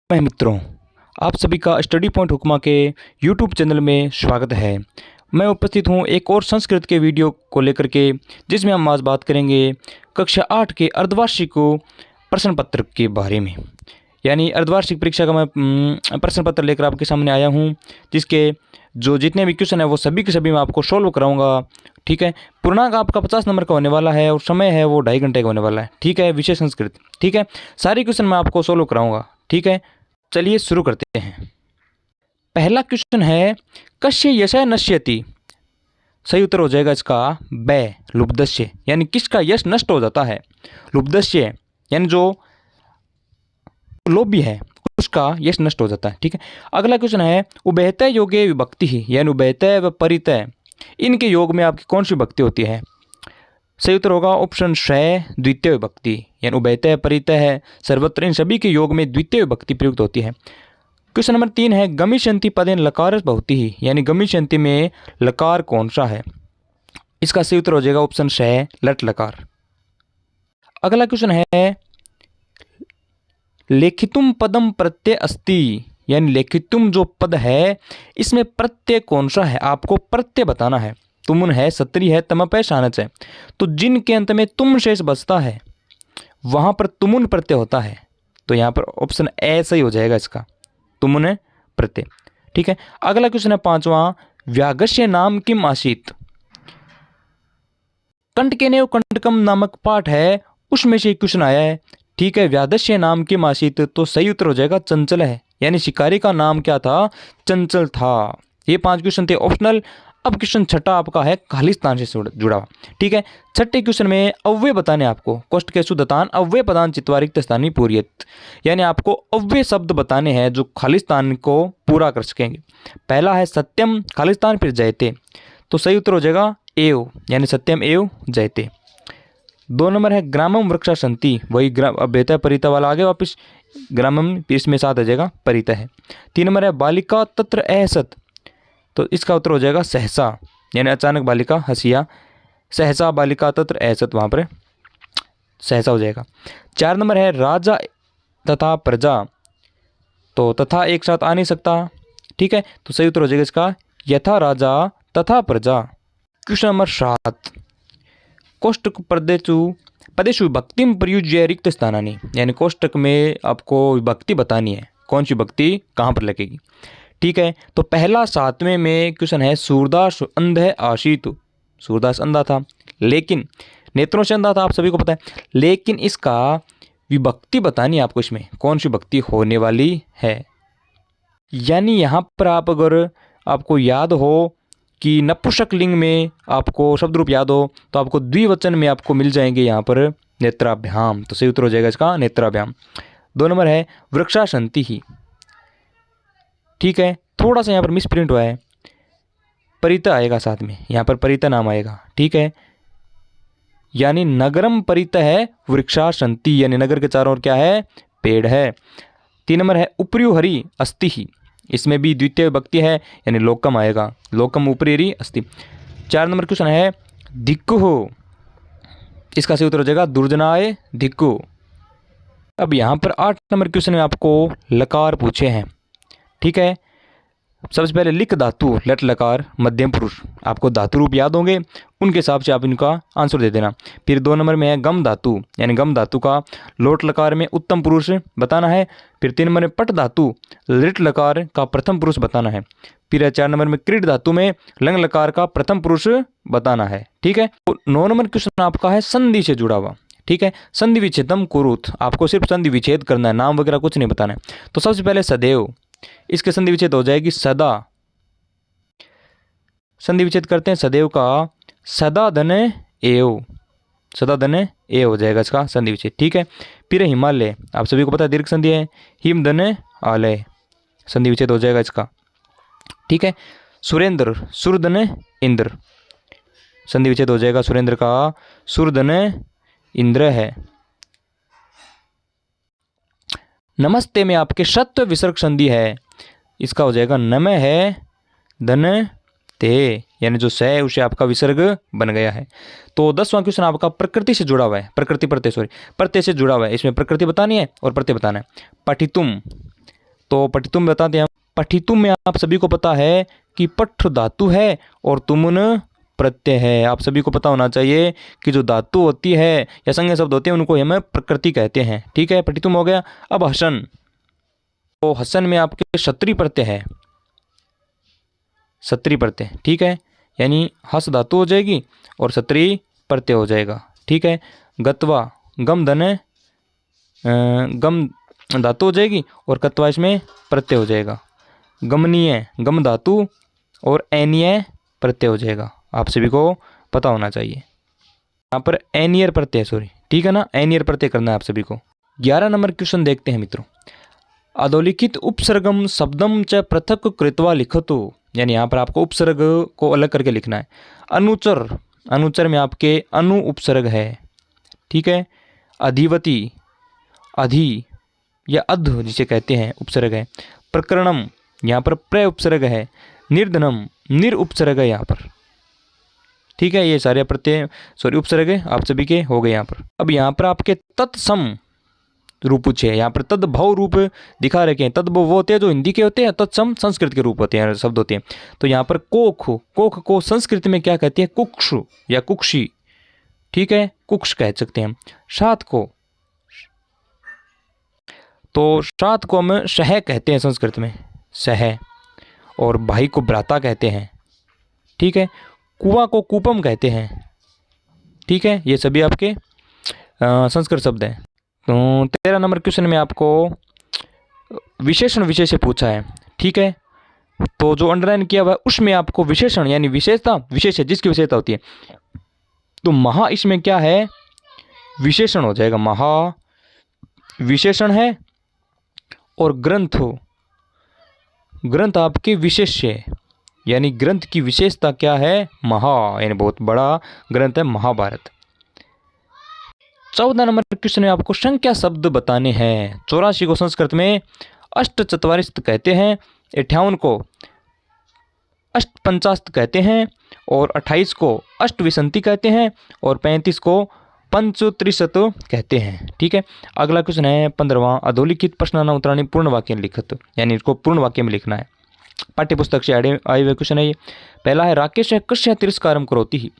मैं मित्रों, आप सभी का स्टडी पॉइंट हुक्मा के यूट्यूब चैनल में स्वागत है। मैं उपस्थित हूँ एक और संस्कृत के वीडियो को लेकर के, जिसमें हम आज बात करेंगे कक्षा 8 के अर्धवार्षिक प्रश्न पत्र के बारे में। यानी अर्धवार्षिक परीक्षा का मैं प्रश्न पत्र लेकर आपके सामने आया हूँ, जिसके जो जितने भी क्वेश्चन है वो सभी के सभी मैं आपको सॉल्व कराऊंगा। ठीक है, पूर्णांक आपका 50 नंबर का होने वाला है और समय है वो 2.5 घंटे का होने वाला है। ठीक है, विषय संस्कृत। ठीक है, सारे क्वेश्चन मैं आपको सॉल्व कराऊंगा। ठीक है, चलिए शुरू करते हैं। पहला क्वेश्चन है, कस्य यशः नश्यति। सही उत्तर हो जाएगा इसका बै, लुब्धस्य। यानी किसका यश नष्ट हो जाता है? लुब्धस्य यानी जो लोभी है उसका यश नष्ट हो जाता है। ठीक है, अगला क्वेश्चन है, उभयतः योगे विभक्ति ही, यानी उभयतः व परितः, इनके योग में आपकी कौन सी विभक्ति होती है? सही उत्तर होगा ऑप्शन श, द्वितीय विभक्ति। यानी उभयतः, परितः है, सर्वत्र, इन सभी के योग में द्वितीय विभक्ति प्रयुक्त होती है। क्वेश्चन नंबर 3 है, गमिष्यन्ति पदेन लकार भवति ही, यानी गमिष्यन्ति में लकार कौन सा है? इसका सही उत्तर हो जाएगा ऑप्शन श, लट लकार। अगला क्वेश्चन है, लेखितुम पदम प्रत्यय अस्ति, यानी लेखितुम जो पद है इसमें प्रत्यय कौन सा है? आपको प्रत्यय बताना है। तुमुन है, सत्री है, तमप है, शानच है। तो जिनके अंत में तुम शेष बचता है वहां पर तुमुन प्रत्यय होता है, तो यहां पर ऑप्शन ए सही हो जाएगा इसका, तुमुन प्रत्यय। ठीक है, अगला क्वेश्चन है 5वां, व्यागस्य नाम किम आसीत। कंटकेनेव कंटकम नामक पाठ है, उसमें से क्वेश्चन आया है। ठीक है, व्यादस्य नाम किम आसीत, तो सही उत्तर हो जाएगा चंचल है। यानी शिकारी का नाम क्या था? चंचल था। ये 5 क्वेश्चन थे ऑप्शनल। अब क्वेश्चन छठा आपका है खालिस्तान से जुड़ा हुआ। ठीक है, छठे क्वेश्चन में अव्यय बताने आपको, कोष्ट के शुद्धतान अव्यय पदान चित्वारिक्त स्थानीय पूर्यत, यानी आपको अव्यय शब्द बताने हैं जो खालिस्तान को पूरा कर सकेंगे। पहला है सत्यम खालिस्तान, फिर जयते, तो सही उत्तर हो जाएगा एव, यानी सत्यम एव जयते। 2 नंबर है ग्रामम वृक्षा संति, वही बेहतर परिता वाला आगे वापिस ग्रामम, इसमें साथ आ जाएगा परिता है। 3 नंबर है बालिका तत्र अहसत, तो इसका उत्तर हो जाएगा सहसा, यानी अचानक बालिका हंसिया, सहसा बालिका तत्र अहसत, वहाँ पर सहसा हो जाएगा। 4 नंबर है राजा तथा प्रजा, तो तथा एक साथ आ नहीं सकता। ठीक है, तो सही उत्तर हो जाएगा इसका यथा राजा तथा प्रजा। क्वेश्चन नंबर 7, कोष्टक पदेषु विभक्तिम प्रयुज्य रिक्त स्थानानि, यानी कोष्टक में आपको विभक्ति बतानी है, कौन सी विभक्ति कहाँ पर लगेगी। ठीक है, तो पहला 7वें में क्वेश्चन है, सूरदास अंध आशीत। सूरदास अंधा था, लेकिन नेत्रों से अंधा था, आप सभी को पता है, लेकिन इसका विभक्ति बतानी है आपको, इसमें कौन सी विभक्ति होने वाली है। यानी यहाँ पर आप अगर आपको याद हो कि नपुंसक लिंग में आपको शब्द रूप याद हो, तो आपको द्विवचन में आपको मिल जाएंगे यहाँ पर नेत्राभ्याम, तो सही उत्तर हो जाएगा इसका नेत्राभ्याम। 2 नंबर है वृक्षा संति ही। ठीक है, थोड़ा सा यहाँ पर मिसप्रिंट हुआ है, परिता आएगा साथ में, यहाँ पर परिता नाम आएगा। ठीक है, यानी नगरम परिता है वृक्षा संति, यानी नगर के चारों ओर क्या है? पेड़ है। 3 नंबर है उपरि हरि अस्ति ही, इसमें भी द्वितीय विभक्ति है, यानी लोकम आएगा, लोकम उपरि हरि अस्ति। 4 नंबर क्वेश्चन है धिक्कु हो, इसका सही उत्तर हो जाएगा दुर्जनाय धिक्कु। अब यहाँ पर 8 नंबर क्वेश्चन में आपको लकार पूछे हैं। ठीक है, सबसे पहले लिख धातु लट लकार मध्यम पुरुष, आपको धातु रूप याद होंगे, उनके हिसाब से आप इनका आंसर दे देना। फिर 2 नंबर में है गम धातु, यानी गम धातु का लोट लकार में उत्तम पुरुष बताना है। फिर 3 नंबर में पट धातु लिट लकार का प्रथम पुरुष बताना है। फिर 4 नंबर में क्रीड धातु में लंग लकार का प्रथम पुरुष बताना है। ठीक है, तो 9 नंबर क्वेश्चन आपका है संधि से जुड़ा हुआ। ठीक है, संधि विच्छेदम कुरुत, आपको सिर्फ संधि विच्छेद करना है, नाम वगैरह कुछ नहीं बताना है। तो सबसे पहले सदैव, इसके संधि विच्छेद हो जाएगी सदा, संधि विच्छेद करते हैं सदैव का सदा धन एव, सदा धन एव हो जाएगा इसका संधि विच्छेद। ठीक है, फिर हिमालय, आप सभी को पता है दीर्घ संधि है, हिम धन आलय, संधि विच्छेद हो जाएगा इसका। ठीक है, सुरेंद्र सुरधन इंद्र, संधि विच्छेद हो जाएगा सुरेंद्र का सुरधन इंद्र है। नमस्ते में आपके सत्व विसर्ग संधि है, इसका हो जाएगा नमः है धन ते, यानी जो स है उसे आपका विसर्ग बन गया है। तो 10वां क्वेश्चन आपका प्रकृति से जुड़ा हुआ है, प्रकृति प्रत्यय से जुड़ा हुआ है, इसमें प्रकृति बतानी है और प्रत्यय बताना है। पठितुम, तो पठितुम बताते हैं। पठितुम में आप सभी को पता है कि पठ धातु है और तुमुन प्रत्यय है। आप सभी को पता होना चाहिए कि जो धातु होती है या संज्ञा शब्द होते हैं उनको हम प्रकृति कहते हैं। ठीक है, पठितुम हो गया। अब हसन, तो हसन में आपके क्षत्रिय प्रत्यय है, क्षत्रिय प्रत्यय। ठीक है, यानी हस धातु हो जाएगी और क्षत्रिय प्रत्यय हो जाएगा। ठीक है, गत्वा, गम धन गम धातु हो जाएगी और कत्वा इसमें प्रत्यय हो जाएगा। गमनीय, गम धातु और एनीय प्रत्यय हो जाएगा। आप सभी को पता होना चाहिए। यहाँ पर एनियर प्रत्यय, सॉरी, ठीक है ना, एनियर प्रत्यय करना है आप सभी को। 11 नंबर क्वेश्चन देखते हैं मित्रों। अधोलिखित उपसर्गम शब्दम च पृथक कृत्वा लिखतु, यानी यहाँ पर आपको उपसर्ग को अलग करके लिखना है। अनुचर, अनुचर में आपके अनु उपसर्ग है। ठीक है, अधिवती, अधि या अध जिसे कहते हैं उपसर्ग है। प्रकरणम, यहाँ पर प्र उपसर्ग है। निर्धनम, निर उपसर्ग है यहाँ पर। ठीक है, ये सारे प्रत्यय सॉरी उपसर्ग है आप सभी के हो गए यहाँ पर। अब यहाँ पर आपके तत्सम रूप पूछे, यहाँ पर तद्भव रूप दिखा रखे हैं। तद्भव वो होते हैं जो हिंदी के होते हैं, तत्सम संस्कृत के रूप होते हैं, शब्द होते हैं। तो यहाँ पर कोख, कोख को संस्कृत में क्या कहते हैं? कुक्षु या कुक्षी। ठीक है, कुक्ष कह सकते हैं हम। सात को, तो सात को हम सह कहते हैं संस्कृत में, सह। और भाई को भ्राता कहते हैं। ठीक है, कुआं को कूपम कहते हैं। ठीक है, ये सभी आपके संस्कृत शब्द हैं। तो 13 नंबर क्वेश्चन में आपको विशेषण विषय से पूछा है। ठीक है, तो जो अंडरलाइन किया हुआ है उसमें आपको विशेषण यानी विशेषता, विशेष है जिसकी विशेषता होती है, तो महा इसमें क्या है? विशेषण हो जाएगा। महा विशेषण है। और ग्रंथ हो, ग्रंथ आपके विशेष्य है, यानी ग्रंथ की विशेषता क्या है? महा, यानी बहुत बड़ा ग्रंथ है महाभारत। 14 नंबर क्वेश्चन में आपको संख्या शब्द बताने हैं। 84 को संस्कृत में अष्टचत्वारिस्त कहते हैं, 58 को अष्टपंचाशत कहते हैं, और 28 को अष्टविंशति कहते हैं, और 35 को पंचत्रिशत कहते हैं। ठीक है, अगला क्वेश्चन है 15वां। अधोलिखित प्रश्नानां उत्तराणि पूर्ण वाक्य लिखत, यानी इसको पूर्ण वाक्य में लिखना है। पाठ्य पुस्तक से आए हुए क्वेश्चन है ये। पहला है राकेश कस्य तिरस्कारम करोति ही,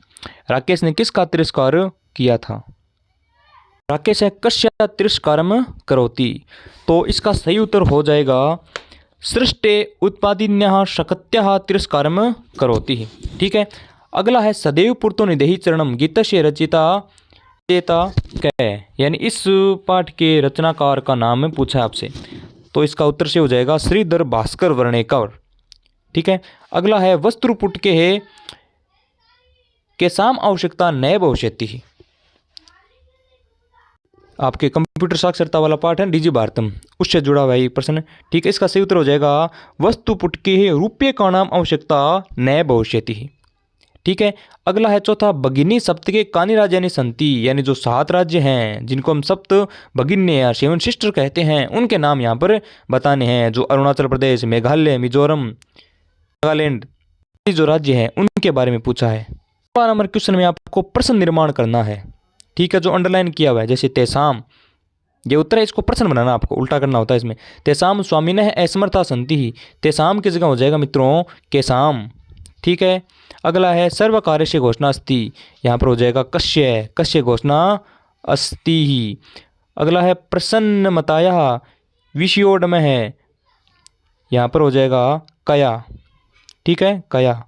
राकेश ने किसका तिरस्कार किया था? राकेश कस्य तिरस्कारम करोति, तो इसका सही उत्तर हो जाएगा सृष्टे उत्पादिन्यः शक्त्यः तिरस्कारम करोति ही। ठीक है, अगला है सदैव पुरतो निदेहि चरणम गीतस्य रचिता देता कै, यानी इस पाठ के रचनाकार का नाम पूछा है आपसे, तो इसका उत्तर से हो जाएगा श्रीधर भास्कर वर्णेकर। ठीक है, अगला है वस्त्रपुट के है के साम आवश्यकता नए भविष्यति ही, आपके कंप्यूटर साक्षरता वाला पाठ है डीजी भारतम, उससे जुड़ा हुआ ये प्रश्न। ठीक है, इसका सही उत्तर हो जाएगा वस्तुपुट के है रूपये का नाम आवश्यकता नए भविष्यति ही। ठीक है, अगला है चौथा भगिनी सप्त के कानि राज्यानि संति, यानी जो 7 राज्य हैं जिनको हम सप्त भगिन्य या 7 सिस्टर कहते हैं उनके नाम यहाँ पर बताने हैं, जो अरुणाचल प्रदेश, मेघालय, मिजोरम, नागालैंड जो राज्य हैं उनके बारे में पूछा है। 12 नंबर क्वेश्चन में आपको प्रश्न निर्माण करना है। ठीक है, जो अंडरलाइन किया हुआ है, जैसे तेसाम, ये उत्तर है, इसको प्रश्न बनाना, आपको उल्टा करना होता है इसमें। तेसाम स्वामिनः असमर्था संति ही, तेसाम की जगह हो जाएगा मित्रों केसाम। ठीक है, अगला है सर्व कार्य से घोषणा अस्ति, यहाँ पर हो जाएगा कश्य, कश्य घोषणा अस्ति ही। अगला है प्रसन्न मताया विषयोडम है, यहाँ पर हो जाएगा कया। ठीक है, कया।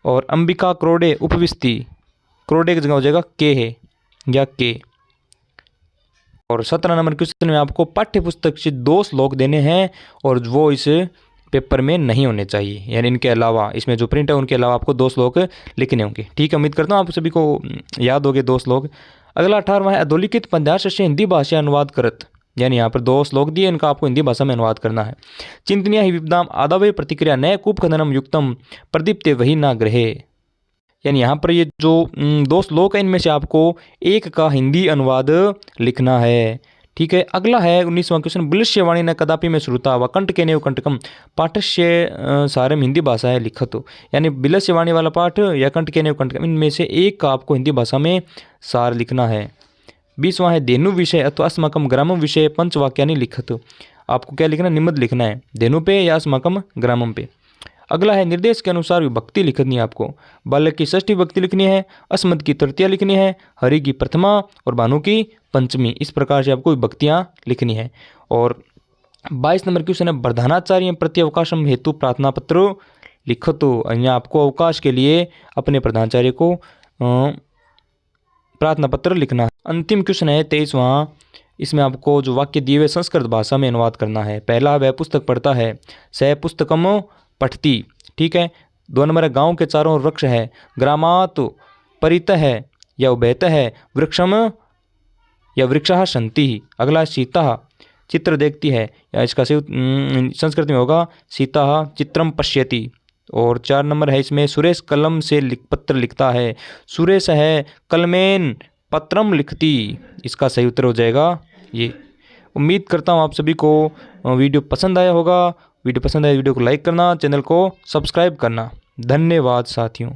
और अंबिका क्रोडे उपविष्टि, क्रोडे की जगह हो जाएगा के है या के। और 17 नंबर क्वेश्चन में आपको पाठ्य पुस्तक से 2 श्लोक देने हैं और वो इस पेपर में नहीं होने चाहिए, यानी इनके अलावा, इसमें जो प्रिंट है उनके अलावा आपको 2 श्लोक लिखने होंगे। ठीक है, उम्मीद करता हूँ आप सभी को याद होंगे 2 श्लोक। अगला 18वां है अधोलिखित पंद्याश से हिंदी भाषा अनुवाद करत, यानी यहाँ पर 2 श्लोक दिए, इनका आपको हिंदी भाषा में अनुवाद करना है। चिंतनीय ही विपदाम आदावे प्रतिक्रिया नए कूप खननम युक्तम प्रदीप्ते वही ना ग्रहे, यानी यहाँ पर ये जो 2 श्लोक है इनमें से आपको एक का हिंदी अनुवाद लिखना है। ठीक है, अगला है 19वां क्वेश्चन बिलस्यवाणी न कदापि में श्रुता व कंठ के नेव कंटकम पाठस्य सारम हिंदी भाषा है लिखत, यानी बिलस्यवाणी वाला पाठ या कंठ के नेव कंटकम, इनमें से एक का आपको हिंदी भाषा में सार लिखना है। 20वां है धेनु विषय अथवा अस्माकम ग्रामम विषय पंचवाक्यानि लिखत, आपको क्या लिखना है, निमद लिखना है, धेनु पे या अस्माकम ग्रामम पे। अगला है निर्देश के अनुसार विभक्ति लिखनी है आपको। बालक की षष्ठी विभक्ति लिखनी है, अस्मद की तृतीया लिखनी है, हरि की प्रथमा और भानु की पंचमी। इस प्रकार से आपको विभक्तियां लिखनी है। और 22 नंबर क्वेश्चन है, प्रधानाचार्य प्रति अवकाशम हेतु प्रार्थना पत्र लिखो। तो यहाँ आपको अवकाश के लिए अपने प्रधानाचार्य को प्रार्थना पत्र लिखना है। अंतिम क्वेश्चन है 23वां। इसमें आपको जो वाक्य दिए हुए संस्कृत भाषा में अनुवाद करना है। पहला, वह पुस्तक पढ़ता है, सह पुस्तकम पठती। ठीक है। 2 नंबर है, गांव के चारों वृक्ष है, ग्रामात परितः है या उभयतः है, वृक्षम या वृक्षः सन्ति। अगला, सीता चित्र देखती है, या इसका संस्कृत में होगा सीता चित्रम पश्यति। और 4 नंबर है इसमें, सुरेश कलम से पत्र लिखता है, सुरेश है कलमेन पत्रम लिखती। इसका सही उत्तर हो जाएगा ये। उम्मीद करता हूँ आप सभी को वीडियो पसंद आया होगा। वीडियो पसंद आया वीडियो को लाइक करना, चैनल को सब्सक्राइब करना। धन्यवाद साथियों।